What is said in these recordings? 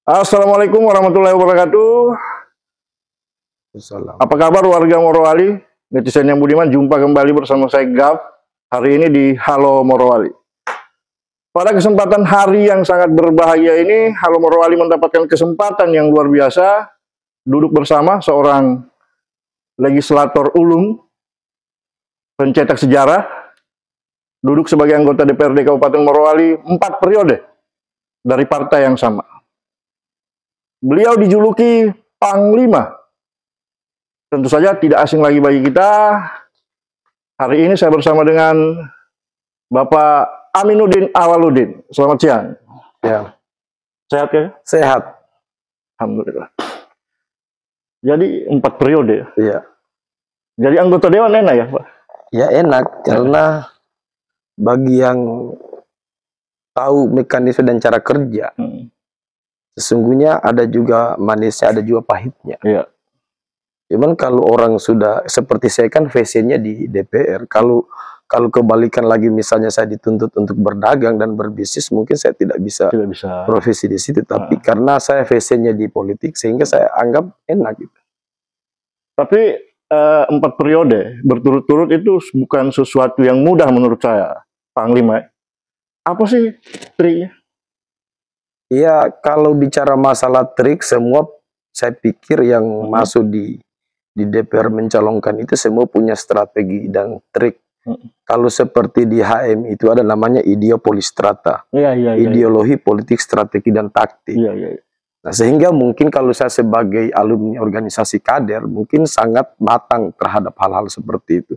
Assalamualaikum warahmatullahi wabarakatuh. Salam. Apa kabar warga Morowali? Netizen yang budiman, jumpa kembali bersama saya Gaf. Hari ini di Halo Morowali. Pada kesempatan hari yang sangat berbahagia ini, Halo Morowali mendapatkan kesempatan yang luar biasa duduk bersama seorang legislator ulung, pencetak sejarah, duduk sebagai anggota DPRD Kabupaten Morowali 4 periode dari partai yang sama. Beliau dijuluki Panglima. Tentu saja tidak asing lagi bagi kita. Hari ini saya bersama dengan Bapak Aminuddin Awaludin. Selamat siang. Ya. Sehat ya? Sehat. Alhamdulillah. Jadi 4 periode. Iya. Jadi anggota dewan enak ya, Pak? Ya enak karena bagi yang tahu mekanisme dan cara kerja, sesungguhnya ada juga manisnya, ada juga pahitnya. Iya. Cuman kalau orang sudah seperti saya kan VC-nya di DPR, kalau kebalikan lagi misalnya saya dituntut untuk berdagang dan berbisnis, mungkin saya tidak bisa profesi di situ. Tapi karena saya VC-nya di politik, sehingga saya anggap enak gitu. Tapi 4 periode berturut-turut itu bukan sesuatu yang mudah menurut saya, Panglima. Apa sih triknya? Iya, kalau bicara masalah trik, semua saya pikir yang masuk di DPR mencalonkan itu semua punya strategi dan trik. Kalau seperti di HM itu ada namanya ideopolistrata, ideologi, politik, strategi, dan taktik. Nah, sehingga mungkin kalau saya sebagai alumni organisasi kader, mungkin sangat matang terhadap hal-hal seperti itu.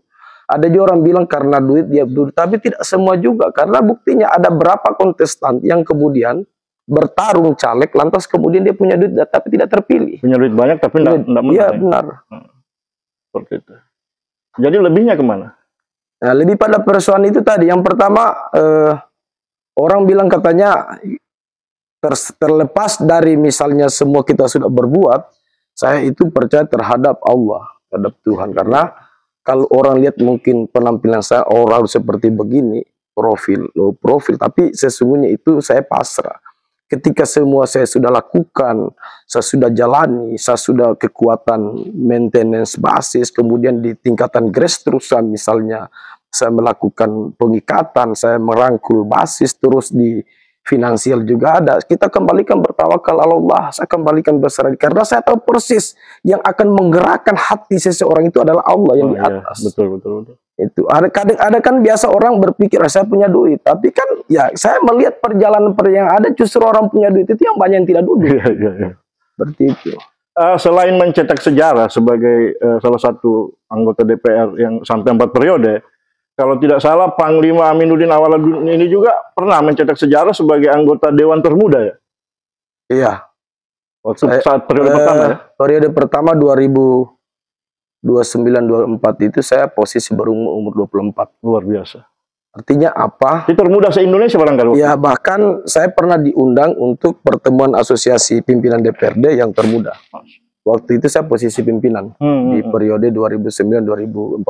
Ada juga orang bilang karena duit dia berdua, tapi tidak semua juga, karena buktinya ada berapa kontestan yang kemudian bertarung caleg, lantas kemudian dia punya duit tapi tidak terpilih. Punya duit banyak tapi tidak menang. Iya benar. Seperti itu. Jadi lebihnya kemana? Nah, lebih pada persoalan itu tadi. Yang pertama, orang bilang katanya terlepas dari misalnya semua kita sudah berbuat, saya itu percaya terhadap Allah, terhadap Tuhan. Karena kalau orang lihat mungkin penampilan saya, orang seperti begini, low profil, tapi sesungguhnya itu saya pasrah. Ketika semua saya sudah lakukan, saya sudah jalani, saya sudah kekuatan maintenance basis, kemudian di tingkatan grassroots misalnya saya melakukan pengikatan, saya merangkul basis, terus di finansial juga ada. Kita kembalikan bertawakal Allah, saya kembalikan berserah, karena saya tahu persis yang akan menggerakkan hati seseorang itu adalah Allah yang di atas. Betul. Itu ada kan biasa orang berpikir saya punya duit, tapi kan ya saya melihat perjalanan yang ada justru orang punya duit itu yang banyak yang tidak duduk. Seperti itu. Selain mencetak sejarah sebagai salah satu anggota DPR yang sampai 4 periode, kalau tidak salah Panglima Aminuddin Awaludin ini juga pernah mencetak sejarah sebagai anggota Dewan Termuda ya? Iya. Saat periode pertama ya? Periode pertama 2029-24 itu saya posisi baru umur 24. Luar biasa. Artinya apa? Itu termuda se-Indonesia barangkali. Ya, bahkan saya pernah diundang untuk pertemuan asosiasi pimpinan DPRD yang termuda. Waktu itu saya posisi pimpinan di periode 2009-2014.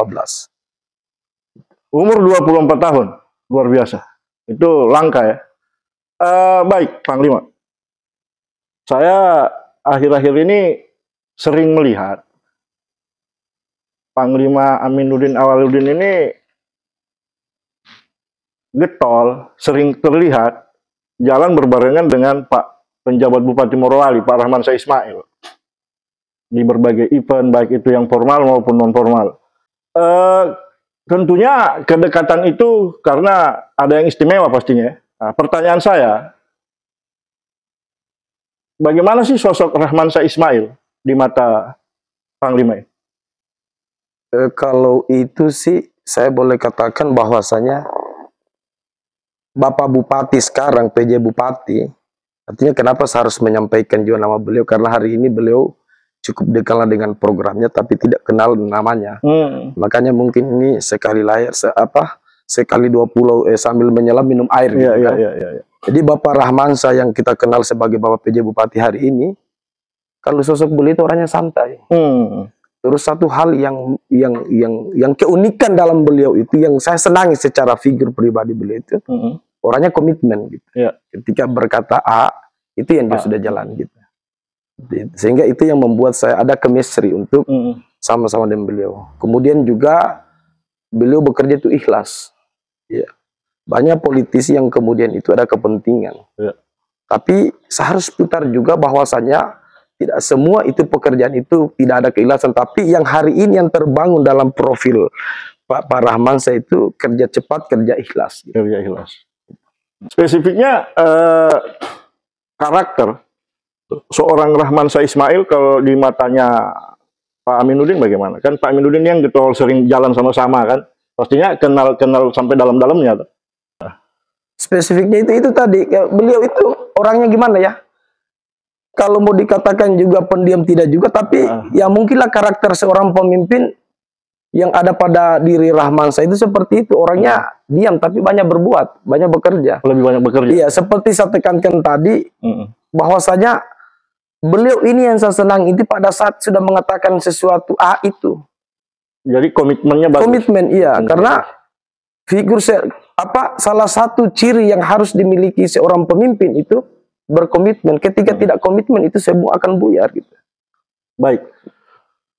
Umur 24 tahun. Luar biasa. Itu langka ya. Baik, Panglima. Saya akhir-akhir ini sering melihat Panglima Aminuddin Awaludin ini getol, sering terlihat jalan berbarengan dengan Pak penjabat Bupati Morowali, Pak Rahmansyah Ismail, di berbagai event, baik itu yang formal maupun non formal. Tentunya kedekatan itu karena ada yang istimewa pastinya. Nah, pertanyaan saya, bagaimana sih sosok Rahmansyah Ismail di mata Panglima ini? Kalau itu sih saya boleh katakan bahwasanya Bapak Bupati sekarang, PJ Bupati, artinya kenapa saya harus menyampaikan juga nama beliau, karena hari ini beliau cukup dikenal dengan programnya tapi tidak kenal namanya. Makanya mungkin ini sekali layar sekali 2 pulau sambil menyelam minum air gitu kan. Jadi Bapak Rahmansyah yang kita kenal sebagai Bapak PJ Bupati hari ini, kalau sosok beliau itu orangnya santai. Terus satu hal yang keunikan dalam beliau itu yang saya senangi secara figur pribadi beliau itu, orangnya komitmen gitu. Ketika berkata A, Itu yang dia sudah jalan gitu. Sehingga itu yang membuat saya ada chemistry untuk sama-sama dengan beliau. Kemudian juga beliau bekerja itu ikhlas. Ya. Banyak politisi yang kemudian itu ada kepentingan. Ya. Tapi saya harus putar juga bahwasanya tidak semua itu pekerjaan itu tidak ada keikhlasan. Tapi yang hari ini yang terbangun dalam profil Pak Rahmansyah itu kerja cepat, kerja ikhlas. Kerja ikhlas. Spesifiknya karakter seorang Rahmansyah Ismail kalau di matanya Pak Aminuddin bagaimana? Kan Pak Aminuddin yang getol sering jalan sama-sama kan, pastinya kenal sampai dalam-dalamnya. Spesifiknya itu tadi, beliau itu orangnya gimana ya? Kalau mau dikatakan juga pendiam tidak juga, tapi ya mungkinlah karakter seorang pemimpin yang ada pada diri Rahmansyah itu seperti itu. Orangnya diam tapi banyak berbuat, banyak bekerja. Lebih banyak bekerja. Iya, seperti saya tekankan tadi, bahwasanya beliau ini yang saya senang itu pada saat sudah mengatakan sesuatu itu. Jadi komitmennya bagus. Komitmen, iya. Karena figur salah satu ciri yang harus dimiliki seorang pemimpin itu berkomitmen. Ketika tidak komitmen itu semua akan buyar gitu. Baik.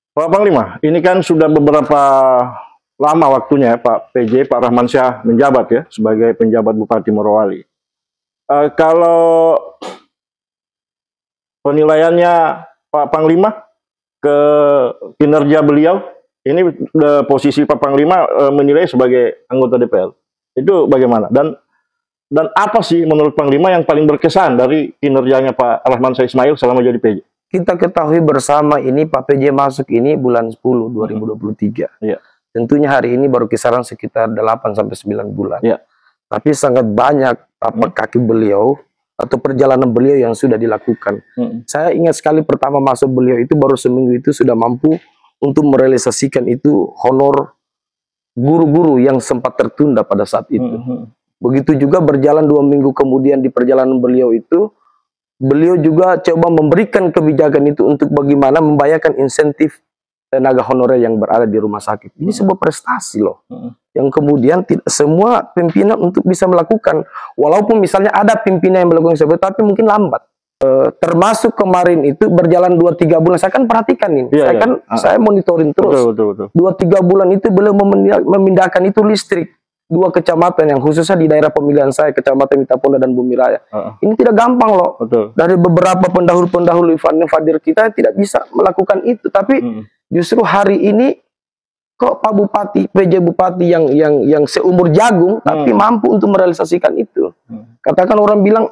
Pak Panglima, ini kan sudah beberapa lama waktunya Pak PJ, Pak Rahmansyah menjabat ya sebagai penjabat Bupati Morowali. Kalau penilaiannya Pak Panglima ke kinerja beliau, ini posisi Pak Panglima menilai sebagai anggota DPR. Itu bagaimana? Dan apa sih menurut Panglima yang paling berkesan dari kinerjanya Pak Rahmansyah Ismail selama jadi PJ? Kita ketahui bersama ini Pak PJ masuk ini bulan 10 2023. Ya. Tentunya hari ini baru kisaran sekitar 8 sampai 9 bulan. Ya. Tapi sangat banyak kaki beliau atau perjalanan beliau yang sudah dilakukan. Saya ingat sekali pertama masuk beliau itu baru seminggu itu sudah mampu untuk merealisasikan itu honor guru-guru yang sempat tertunda pada saat itu. Begitu juga berjalan 2 minggu kemudian di perjalanan beliau itu, beliau juga coba memberikan kebijakan itu untuk bagaimana membayarkan insentif tenaga honorer yang berada di rumah sakit. Ini sebuah prestasi loh. Yang kemudian tidak semua pimpinan untuk bisa melakukan. Walaupun misalnya ada pimpinan yang melakukan seperti itu, tapi mungkin lambat. Termasuk kemarin itu berjalan 2-3 bulan. Saya kan perhatikan ini. Saya monitoring terus. 2-3 bulan itu beliau memindahkan itu listrik. 2 kecamatan yang khususnya di daerah pemilihan saya, Kecamatan Mitaponda dan Bumi Raya. Ini tidak gampang loh. Dari beberapa pendahulu-pendahulu Fadir kita tidak bisa melakukan itu. Tapi justru hari ini kok Pak Bupati, PJ Bupati yang seumur jagung tapi mampu untuk merealisasikan itu. Katakan orang bilang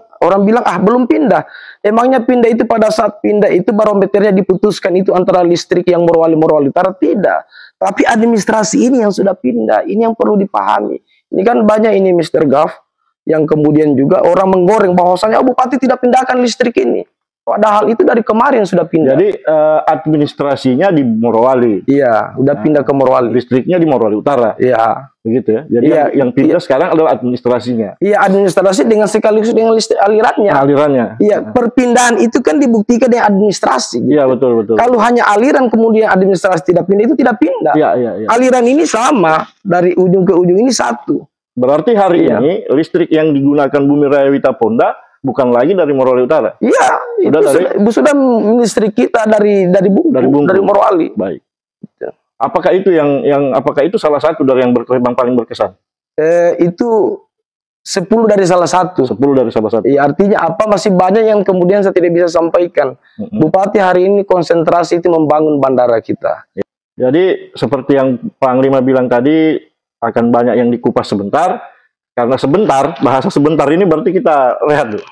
belum pindah. Emangnya pindah itu pada saat pindah itu barometernya diputuskan itu antara listrik yang Morowali Utara? Tidak. Tapi administrasi ini yang sudah pindah, ini yang perlu dipahami. Ini kan banyak ini Mr. Gaf yang kemudian juga orang menggoreng bahwasanya Bupati tidak pindahkan listrik ini. Padahal itu dari kemarin sudah pindah. Jadi administrasinya di Morowali. Iya, udah pindah ke Morowali. Listriknya di Morowali Utara. Iya. Begitu ya. Jadi yang pindah sekarang adalah administrasinya. Iya, administrasi dengan sekaligus dengan listrik alirannya. Alirannya. Iya, perpindahan itu kan dibuktikan dengan administrasi. Gitu. Iya, betul. Kalau hanya aliran kemudian administrasi tidak pindah, itu tidak pindah. Iya. Aliran ini sama dari ujung ke ujung ini satu. Berarti hari ini listrik yang digunakan Bumi Raya Witaponda bukan lagi dari Morowali Utara. Iya, sudah listrik kita dari Morowali. Baik. Apakah itu salah satu dari yang paling berkesan? Itu 10 dari salah satu. 10 dari salah satu. Ya, artinya apa masih banyak yang kemudian saya tidak bisa sampaikan. Bupati hari ini konsentrasi itu membangun bandara kita. Jadi seperti yang Panglima bilang tadi akan banyak yang dikupas sebentar. Karena sebentar, bahasa sebentar ini berarti kita rehat dulu.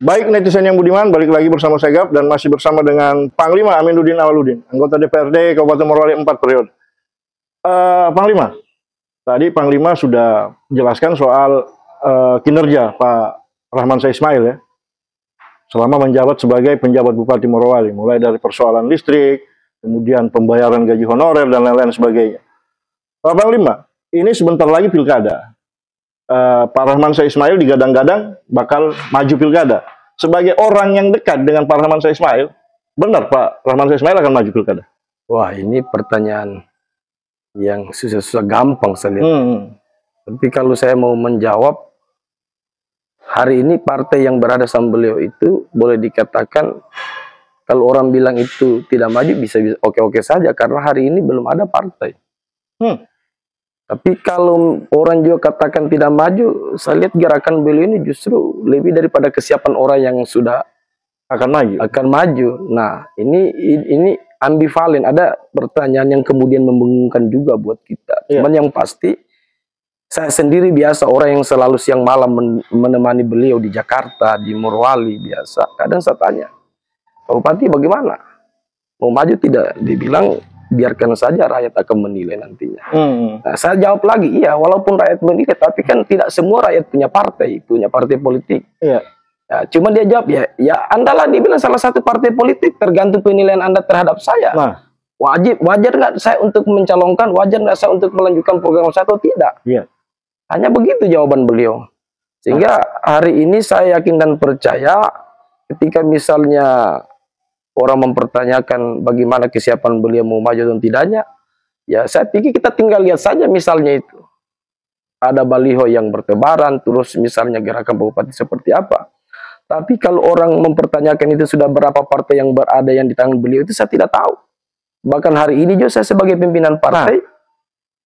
Baik netizen yang budiman, balik lagi bersama saya Gap dan masih bersama dengan Panglima Aminuddin Awaludin, anggota DPRD Kabupaten Morowali 4 periode. Panglima, tadi Panglima sudah jelaskan soal kinerja Pak Rahman Syah Ismail ya, selama menjabat sebagai penjabat Bupati Morowali, mulai dari persoalan listrik, kemudian pembayaran gaji honorer dan lain-lain sebagainya. Pak Panglima, ini sebentar lagi pilkada. Pak Rahman Syah Ismail digadang-gadang bakal maju pilkada. Sebagai orang yang dekat dengan Pak Rahman Syah Ismail, benar Pak Rahman Syah Ismail akan maju pilkada? Wah, ini pertanyaan yang susah-susah gampang saya lihat. Tapi kalau saya mau menjawab, hari ini partai yang berada sama beliau itu boleh dikatakan, kalau orang bilang itu tidak maju bisa oke-oke saja, karena hari ini belum ada partai. Tapi kalau orang juga katakan tidak maju, saya lihat gerakan beliau ini justru lebih daripada kesiapan orang yang sudah akan maju. Nah, ini ambivalen. Ada pertanyaan yang kemudian membingungkan juga buat kita. Cuman yang pasti, saya sendiri biasa orang yang selalu siang malam menemani beliau di Jakarta, di Morowali biasa. Kadang saya tanya, Pak Bupati bagaimana? Mau maju tidak? Dibilang, biarkan saja rakyat akan menilai nantinya. Nah, saya jawab lagi, iya, walaupun rakyat menilai, tapi kan tidak semua rakyat punya partai politik. Ya, cuma dia jawab, ya Anda lah dibilang salah satu partai politik, tergantung penilaian Anda terhadap saya. Nah, wajar nggak saya untuk mencalonkan, wajar nggak saya untuk melanjutkan program saya atau tidak? Hanya begitu jawaban beliau. Sehingga hari ini saya yakin dan percaya, ketika misalnya orang mempertanyakan bagaimana kesiapan beliau mau maju dan tidaknya, ya saya pikir kita tinggal lihat saja misalnya itu. Ada baliho yang bertebaran, terus misalnya gerakan bupati seperti apa. Tapi kalau orang mempertanyakan itu sudah berapa partai yang berada yang di tangan beliau, itu saya tidak tahu. Bahkan hari ini juga saya sebagai pimpinan partai,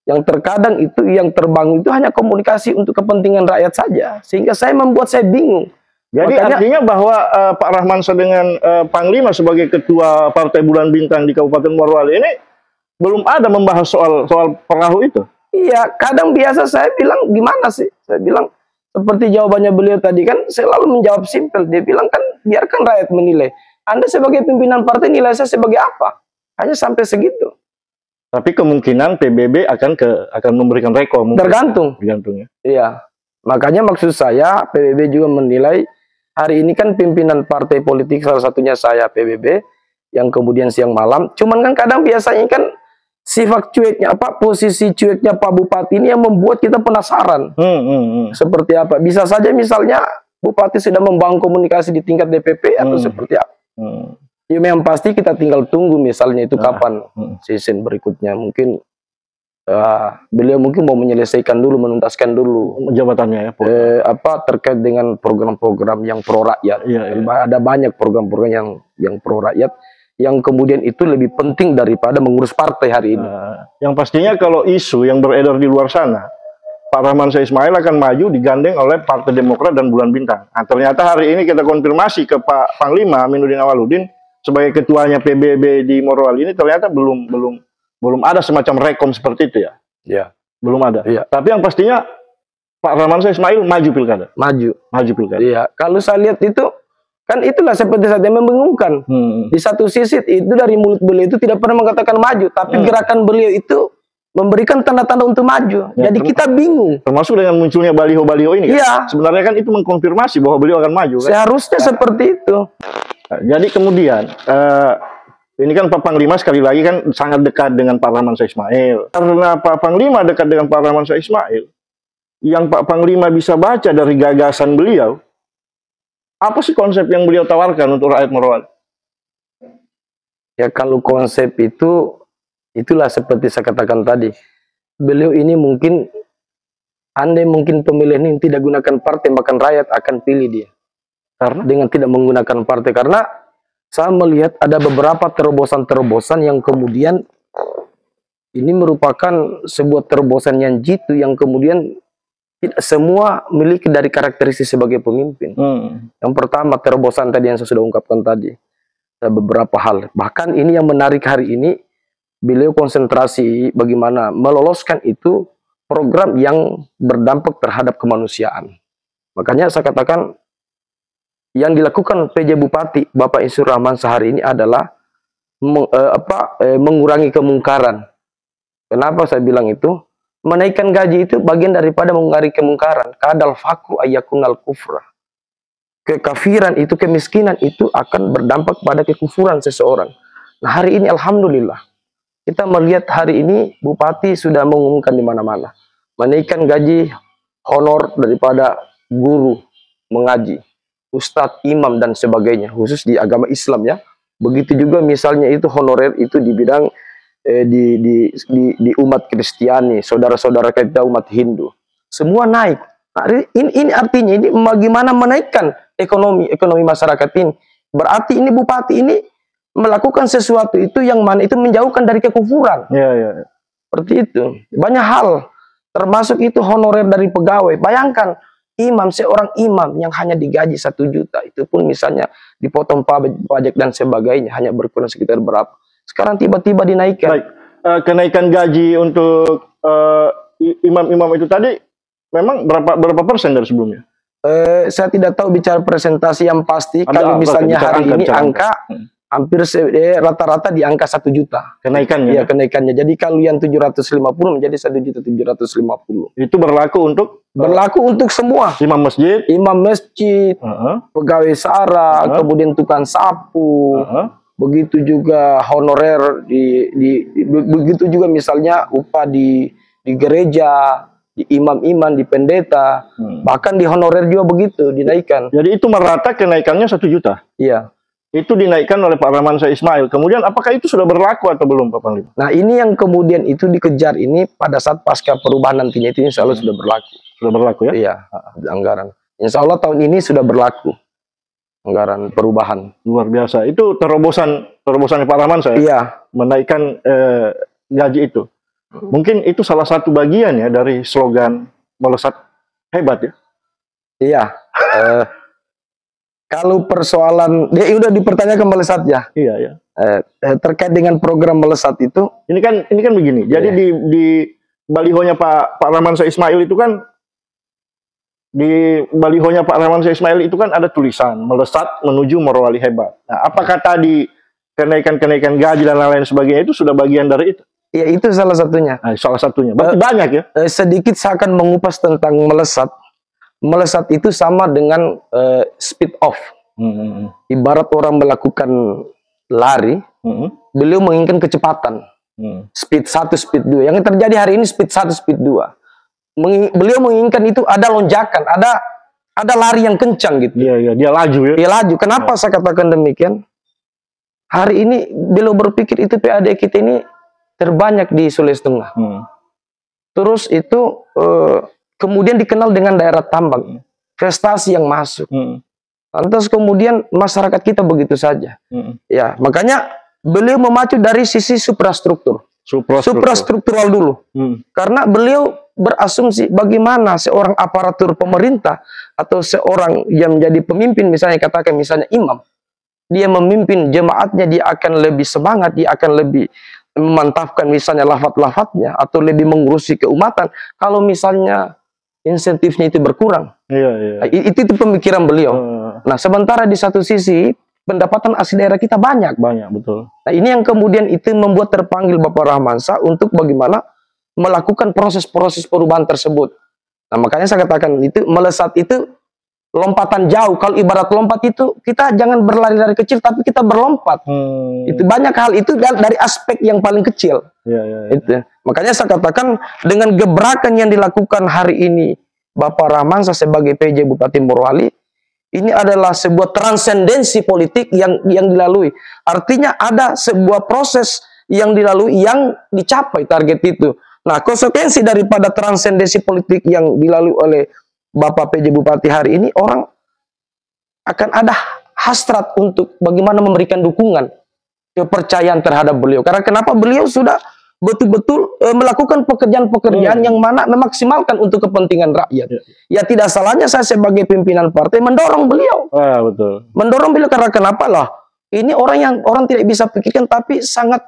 yang terkadang itu yang terbangun itu hanya komunikasi untuk kepentingan rakyat saja. Sehingga saya bingung. Jadi artinya bahwa Pak Rahman Syah dengan Panglima sebagai ketua Partai Bulan Bintang di Kabupaten Morowali ini belum ada membahas soal perahu itu. Iya, kadang biasa saya bilang gimana sih? Saya bilang seperti jawabannya beliau tadi kan, saya selalu menjawab simpel. Dia bilang kan biarkan rakyat menilai. Anda sebagai pimpinan partai nilai saya sebagai apa? Hanya sampai segitu. Tapi kemungkinan PBB akan memberikan rekom. Tergantung ya. Iya. Makanya maksud saya PBB juga menilai. Hari ini kan pimpinan partai politik, salah satunya saya PBB, yang kemudian siang malam. Cuman kan kadang biasanya kan sifat cueknya, posisi cueknya Pak Bupati ini yang membuat kita penasaran. Seperti apa? Bisa saja misalnya Bupati sudah membangun komunikasi di tingkat DPP atau seperti apa. Ya memang pasti kita tinggal tunggu misalnya itu kapan season berikutnya. Mungkin beliau mungkin mau menyelesaikan dulu, menuntaskan dulu jabatannya ya, terkait dengan program-program yang pro rakyat. Ada banyak program-program yang pro rakyat yang kemudian itu lebih penting daripada mengurus partai hari ini. Yang pastinya kalau isu yang beredar di luar sana, Pak Rahman Syah Ismail akan maju digandeng oleh Partai Demokrat dan Bulan Bintang. Nah, ternyata hari ini kita konfirmasi ke Pak Panglima Aminuddin Awaludin sebagai ketuanya PBB di Morowali ini, ternyata belum ada semacam rekom seperti itu ya. Belum ada. Tapi yang pastinya Pak Rahman Syah Ismail maju pilkada. Maju pilkada. Iya. Kalau saya lihat itu kan itulah seperti saat yang membingungkan. Di satu sisi itu dari mulut beliau itu tidak pernah mengatakan maju, tapi gerakan beliau itu memberikan tanda-tanda untuk maju. Jadi kita bingung. Termasuk dengan munculnya baliho-baliho ini. Kan? Sebenarnya kan itu mengkonfirmasi bahwa beliau akan maju. Kan? Seharusnya seperti itu. Jadi kemudian ini kan Pak Panglima sekali lagi kan sangat dekat dengan Pak Rahman Syah Ismail. Karena Pak Panglima dekat dengan Pak Rahman Syah Ismail, yang Pak Panglima bisa baca dari gagasan beliau, apa sih konsep yang beliau tawarkan untuk rakyat Morowali? Ya kalau konsep itu, itulah seperti saya katakan tadi. Beliau ini mungkin, andai mungkin pemilih ini tidak gunakan partai, maka rakyat akan pilih dia. Karena dengan tidak menggunakan partai, karena saya melihat ada beberapa terobosan-terobosan yang kemudian ini merupakan sebuah terobosan yang jitu, yang kemudian tidak semua memiliki dari karakteristik sebagai pemimpin. Yang pertama, terobosan tadi yang saya sudah ungkapkan tadi. Ada beberapa hal. Bahkan ini yang menarik hari ini, beliau konsentrasi bagaimana meloloskan itu program yang berdampak terhadap kemanusiaan. Makanya saya katakan, yang dilakukan PJ Bupati Bapak Insur Rahman sehari ini adalah mengurangi kemungkaran. Kenapa saya bilang itu? Menaikkan gaji itu bagian daripada mengurangi kemungkaran. Kadal faku ayakunal kufra. kekafiran itu, kemiskinan itu akan berdampak pada kekufuran seseorang. Nah, hari ini alhamdulillah kita melihat hari ini bupati sudah mengumumkan di mana-mana menaikkan gaji honor daripada guru mengaji, ustadz, imam dan sebagainya, khusus di agama Islam ya. Begitu juga misalnya itu honorer itu di bidang di umat Kristiani, saudara-saudara kita umat Hindu, semua naik. Nah, ini artinya ini bagaimana menaikkan ekonomi masyarakat ini. Berarti ini bupati ini melakukan sesuatu itu yang mana itu menjauhkan dari kekufuran. Ya. Seperti itu. Banyak hal, termasuk itu honorer dari pegawai. Bayangkan imam, seorang imam yang hanya digaji 1 juta, itu pun misalnya dipotong pajak dan sebagainya, hanya berkurang sekitar berapa. Sekarang tiba-tiba dinaikkan. Baik, kenaikan gaji untuk imam-imam itu tadi memang berapa persen dari sebelumnya? Saya tidak tahu bicara presentasi yang pasti. Kalau misalnya hari ini angka hampir rata-rata di angka 1 juta kenaikannya. Iya, kenaikannya. Jadi kalau yang 750 menjadi 1.750.000. Itu berlaku untuk semua. Imam masjid, pegawai SARA, kemudian tukang sapu, begitu juga honorer begitu juga misalnya upah di gereja, di imam-imam, di pendeta, bahkan di honorer juga begitu dinaikkan. Jadi itu merata kenaikannya 1 juta. Iya. Itu dinaikkan oleh Pak Ramansyah Ismail. Kemudian apakah itu sudah berlaku atau belum, Pak Panglima? Nah, ini yang kemudian itu dikejar ini pada saat pasca perubahan nantinya itu insya Allah sudah berlaku. Sudah berlaku ya? Iya, anggaran. Insya Allah tahun ini sudah berlaku anggaran perubahan. Luar biasa. Itu terobosan Pak Ramansyah. Iya. Menaikkan gaji itu. Mungkin itu salah satu bagian ya dari slogan melesat hebat ya? Iya. Kalau persoalan dia udah dipertanyakan melesat ya. Iya. Terkait dengan program melesat itu, ini kan begini. Jadi di balihonya Pak Ramansyah Ismail itu kan ada tulisan melesat menuju Morowali hebat. Nah, apakah tadi kenaikan gaji dan lain-lain sebagainya itu sudah bagian dari itu? Ya, itu salah satunya. Nah, salah satunya. Berarti banyak ya? Sedikit saya akan mengupas tentang melesat. Melesat itu sama dengan speed off. Ibarat orang melakukan lari, beliau menginginkan kecepatan. Speed 1, speed 2. Yang terjadi hari ini speed 1, speed 2. Beliau menginginkan itu ada lonjakan, ada lari yang kencang gitu. Iya, dia laju ya. Dia laju. Kenapa saya katakan demikian? Hari ini beliau berpikir itu PAD kita ini terbanyak di Sulawesi Tengah. Terus itu kemudian dikenal dengan daerah tambang, prestasi yang masuk. Lantas kemudian masyarakat kita begitu saja. Ya, makanya beliau memacu dari sisi suprastruktural dulu. Karena beliau berasumsi bagaimana seorang aparatur pemerintah atau seorang yang menjadi pemimpin, misalnya katakan misalnya imam, dia memimpin jemaatnya, dia akan lebih semangat, dia akan lebih memantapkan misalnya lafaz-lafaznya atau lebih mengurusi keumatan. Kalau misalnya insentifnya itu berkurang. Iya. Itu pemikiran beliau. Nah, sementara di satu sisi pendapatan asli daerah kita banyak. Banyak, betul. Nah, ini yang kemudian itu membuat terpanggil Bapak Ramansyah untuk bagaimana melakukan proses-proses perubahan tersebut. Nah, makanya saya katakan itu melesat itu lompatan jauh. Kalau ibarat lompat itu kita jangan berlari dari kecil, tapi kita berlompat. Itu banyak hal itu dari aspek yang paling kecil. Iya. Itu. Makanya saya katakan dengan gebrakan yang dilakukan hari ini Bapak Ramansyah sebagai PJ Bupati Morowali, ini adalah sebuah transendensi politik yang dilalui. Artinya ada sebuah proses yang dilalui yang dicapai target itu. Nah, konsekuensi daripada transendensi politik yang dilalui oleh Bapak PJ Bupati hari ini, orang akan ada hasrat untuk bagaimana memberikan dukungan, kepercayaan terhadap beliau. Karena kenapa beliau sudah betul-betul melakukan pekerjaan-pekerjaan yang mana memaksimalkan untuk kepentingan rakyat. Ya, tidak salahnya saya sebagai pimpinan partai mendorong beliau. Betul. Mendorong beliau karena kenapa lah? Ini orang yang orang tidak bisa pikirkan tapi sangat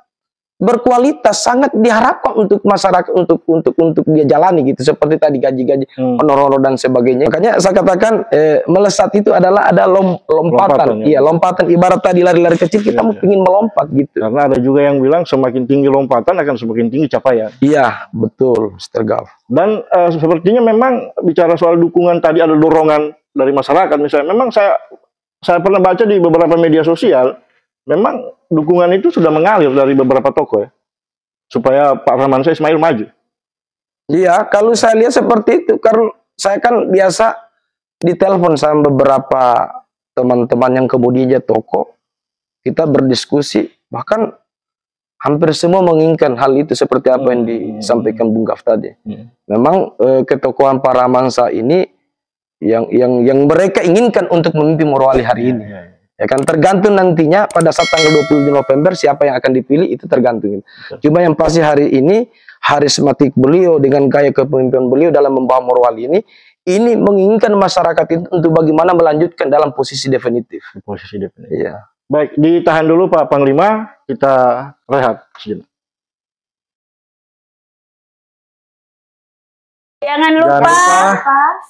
berkualitas, sangat diharapkan untuk masyarakat untuk dia jalani gitu, seperti tadi gaji-gaji honor-honor dan sebagainya. Makanya saya katakan melesat itu adalah ada lompatan. Iya, lompatan ibarat tadi lari-lari kecil kita mau ingin melompat gitu. Karena ada juga yang bilang semakin tinggi lompatan akan semakin tinggi capaian. Iya, betul, Mr. Gal. Dan sepertinya memang bicara soal dukungan tadi ada dorongan dari masyarakat misalnya. Memang saya pernah baca di beberapa media sosial, memang dukungan itu sudah mengalir dari beberapa tokoh ya, supaya Pak Rahmansyah Ismail maju. Iya, kalau saya lihat seperti itu, karena saya kan biasa ditelepon sama beberapa teman-teman yang kemudian tokoh, kita berdiskusi, bahkan hampir semua menginginkan hal itu seperti apa yang disampaikan Bung Gaf tadi. Memang ketokohan Pak Rahmansyah ini yang mereka inginkan untuk memimpin Morowali hari ini. Ya kan, tergantung nantinya pada saat tanggal 27 November siapa yang akan dipilih, itu tergantung. Cuma yang pasti hari ini, harismatik beliau dengan gaya kepemimpinan beliau dalam membawa Morowali ini menginginkan masyarakat itu untuk bagaimana melanjutkan dalam posisi definitif. Posisi definitif. Iya. Baik, ditahan dulu Pak Panglima, kita rehat sejenak. Jangan lupa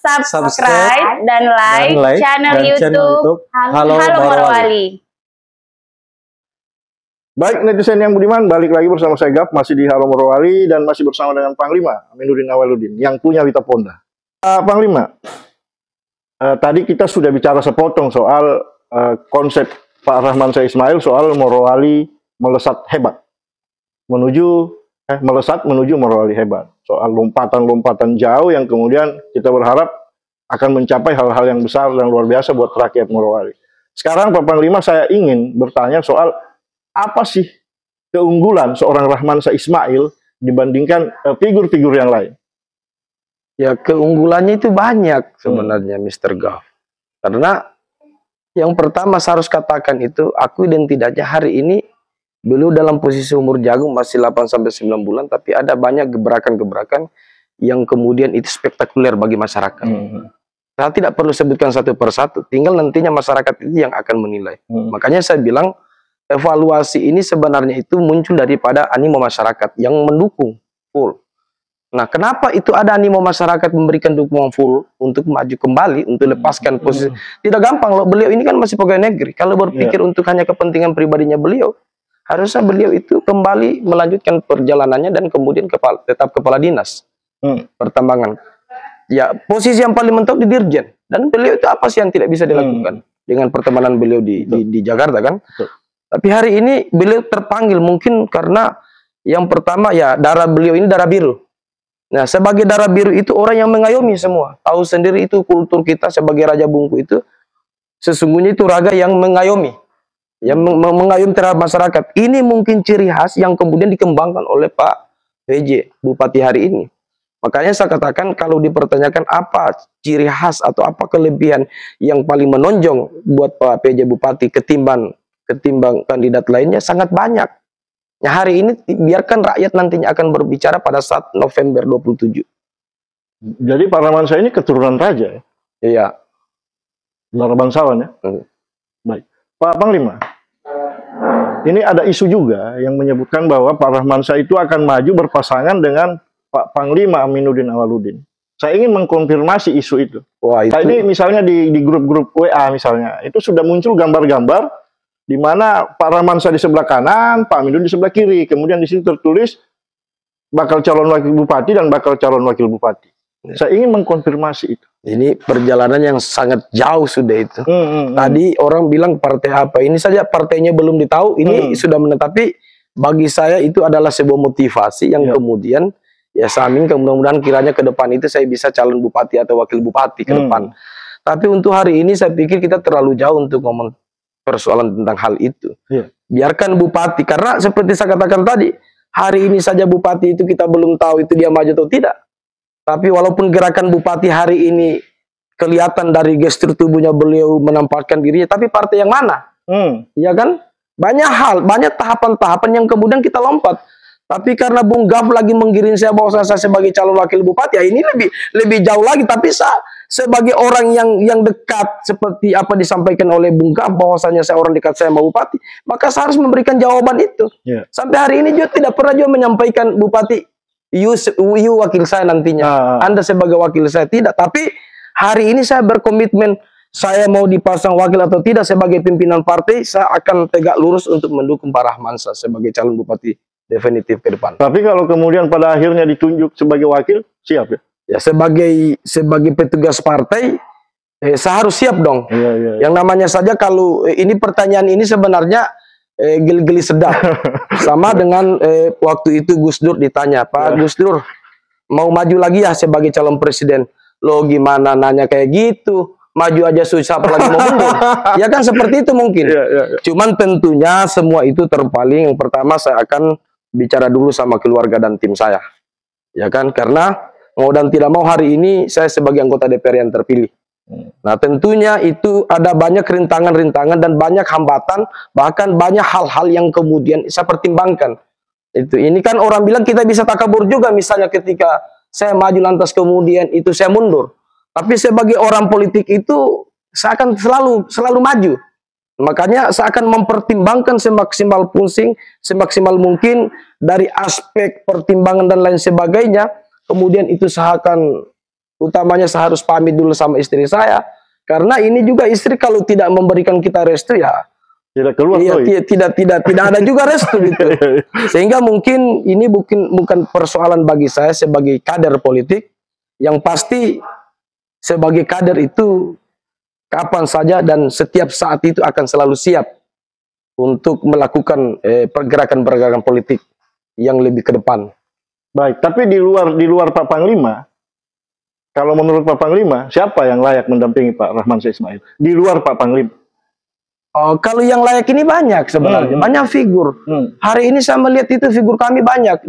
subscribe dan like channel YouTube Halo Morowali. Baik, netizen yang budiman, balik lagi bersama saya Gap, masih di Halo Morowali dan masih bersama dengan Panglima Aminuddin Awaludin yang punya Wita Ponda. Panglima, tadi kita sudah bicara sepotong soal konsep Pak Rahmansyah Ismail soal Morowali melesat hebat melesat menuju Morowali hebat. Soal lompatan-lompatan jauh yang kemudian kita berharap akan mencapai hal-hal yang besar dan luar biasa buat rakyat Morowali. Sekarang Pak Panglima, saya ingin bertanya soal apa sih keunggulan seorang Rahmansyah Ismail dibandingkan figur-figur yang lain? Ya, keunggulannya itu banyak sebenarnya, Mr. Gaf. Karena yang pertama saya harus katakan itu, aku dan tidaknya hari ini beliau dalam posisi umur jagung masih 8-9 bulan, tapi ada banyak gebrakan-gebrakan yang kemudian itu spektakuler bagi masyarakat. Saya tidak perlu sebutkan satu persatu, tinggal nantinya masyarakat itu yang akan menilai. Makanya saya bilang, evaluasi ini sebenarnya itu muncul daripada animo masyarakat yang mendukung full. Nah, kenapa itu ada animo masyarakat memberikan dukungan full untuk maju kembali, untuk lepaskan posisi? Tidak gampang loh, beliau ini kan masih pegawai negeri. Kalau berpikir untuk hanya kepentingan pribadinya beliau, harusnya beliau itu kembali melanjutkan perjalanannya dan kemudian tetap kepala dinas pertambangan. Ya, posisi yang paling mentok di Dirjen. Dan beliau itu apa sih yang tidak bisa dilakukan dengan pertemanan beliau di Jakarta kan? Tapi hari ini beliau terpanggil mungkin karena yang pertama ya darah beliau ini darah biru. Nah, sebagai darah biru itu orang yang mengayomi semua. Tahu sendiri itu kultur kita sebagai Raja Bungku itu sesungguhnya itu raga yang mengayomi. Yang mengayomi terhadap masyarakat. Ini mungkin ciri khas yang kemudian dikembangkan oleh Pak PJ Bupati hari ini. Makanya saya katakan kalau dipertanyakan apa ciri khas atau apa kelebihan yang paling menonjol buat Pak PJ Bupati ketimbang kandidat lainnya sangat banyak. Nah, hari ini biarkan rakyat nantinya akan berbicara pada saat November 27. Jadi Pak Rahmansyah ini keturunan raja ya? Iya. Benar bangsawan ya? Baik. Pak Panglima, ini ada isu juga yang menyebutkan bahwa Pak Rahmansyah itu akan maju berpasangan dengan Pak Panglima Aminuddin Awaludin. Saya ingin mengkonfirmasi isu itu. Wah, itu. Nah, ini misalnya di grup-grup WA misalnya, itu sudah muncul gambar-gambar di mana Pak Rahmansyah di sebelah kanan, Pak Aminuddin di sebelah kiri. Kemudian di sini tertulis bakal calon wakil bupati dan bakal calon wakil bupati. Saya ingin mengkonfirmasi itu. Ini perjalanan yang sangat jauh sudah itu. Tadi orang bilang partai apa, ini saja partainya belum ditahu, ini sudah menetapi. Bagi saya itu adalah sebuah motivasi yang kemudian ya samin mudah-mudahan kiranya ke depan itu saya bisa calon bupati atau wakil bupati ke depan. Tapi untuk hari ini saya pikir kita terlalu jauh untuk ngomong persoalan tentang hal itu. Biarkan bupati, karena seperti saya katakan tadi, hari ini saja bupati itu kita belum tahu itu dia maju atau tidak. Tapi walaupun gerakan bupati hari ini kelihatan dari gestur tubuhnya beliau menampakkan dirinya, tapi partai yang mana? Ya kan? Banyak hal, banyak tahapan-tahapan yang kemudian kita lompat. Tapi karena Bung Gaf lagi menggiring saya bahwa saya sebagai calon wakil bupati, ya ini lebih jauh lagi. Tapi saya sebagai orang yang dekat seperti apa disampaikan oleh Bung Gaf bahwasanya saya orang dekat saya sama bupati, maka saya harus memberikan jawaban itu. Sampai hari ini juga tidak pernah juga menyampaikan bupati, you wakil saya nantinya, Anda sebagai wakil saya, tidak. Tapi hari ini saya berkomitmen, saya mau dipasang wakil atau tidak sebagai pimpinan partai, saya akan tegak lurus untuk mendukung Pak Rahmansyah sebagai calon bupati definitif ke depan. Tapi kalau kemudian pada akhirnya ditunjuk sebagai wakil, siap ya? Ya, sebagai petugas partai, Saya harus siap dong. Iya. Yang namanya saja kalau ini pertanyaan ini sebenarnya geli-geli sedap. Sama dengan waktu itu Gus Dur ditanya, Pak Gus Dur mau maju lagi ya sebagai calon presiden. Lo gimana nanya kayak gitu? Maju aja susah apalagi mau mundur. Ya kan seperti itu mungkin. Cuman tentunya semua itu terpaling. Yang pertama saya akan bicara dulu sama keluarga dan tim saya. Ya kan, karena mau dan tidak mau hari ini saya sebagai anggota DPR yang terpilih. Nah tentunya itu ada banyak rintangan-rintangan dan banyak hambatan, bahkan banyak hal-hal yang kemudian saya pertimbangkan. Ini kan orang bilang kita bisa takabur juga, misalnya ketika saya maju lantas kemudian itu saya mundur. Tapi sebagai orang politik itu saya akan selalu maju. Makanya saya akan mempertimbangkan semaksimal mungkin dari aspek pertimbangan dan lain sebagainya. Kemudian itu saya akan utamanya saya harus pamit dulu sama istri saya. Karena ini juga istri kalau tidak memberikan kita restu ya tidak keluar. Iya, tidak ada juga restu gitu. Sehingga mungkin ini bukan persoalan bagi saya sebagai kader politik. Yang pasti sebagai kader itu kapan saja dan setiap saat itu akan selalu siap untuk melakukan pergerakan-pergerakan politik yang lebih ke depan. Baik, tapi di luar Pak Panglima, kalau menurut Pak Panglima, siapa yang layak mendampingi Pak Rahman Syah Ismail? Di luar Pak Panglima. Oh, kalau yang layak ini banyak sebenarnya, banyak figur. Hari ini saya melihat itu figur kami banyak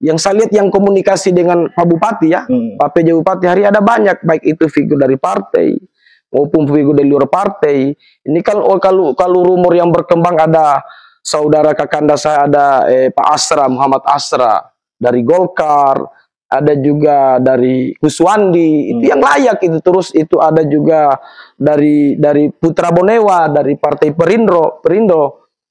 yang saya lihat yang komunikasi dengan Pak Bupati ya, Pak PJ Bupati hari ada banyak, baik itu figur dari partai maupun figur dari luar partai. Ini kalau rumor yang berkembang ada saudara kakanda saya ada Pak Asra, Muhammad Asra dari Golkar, ada juga dari Kuswandi, itu yang layak itu. Terus itu ada juga dari Putra Bonewa dari Partai Perindo.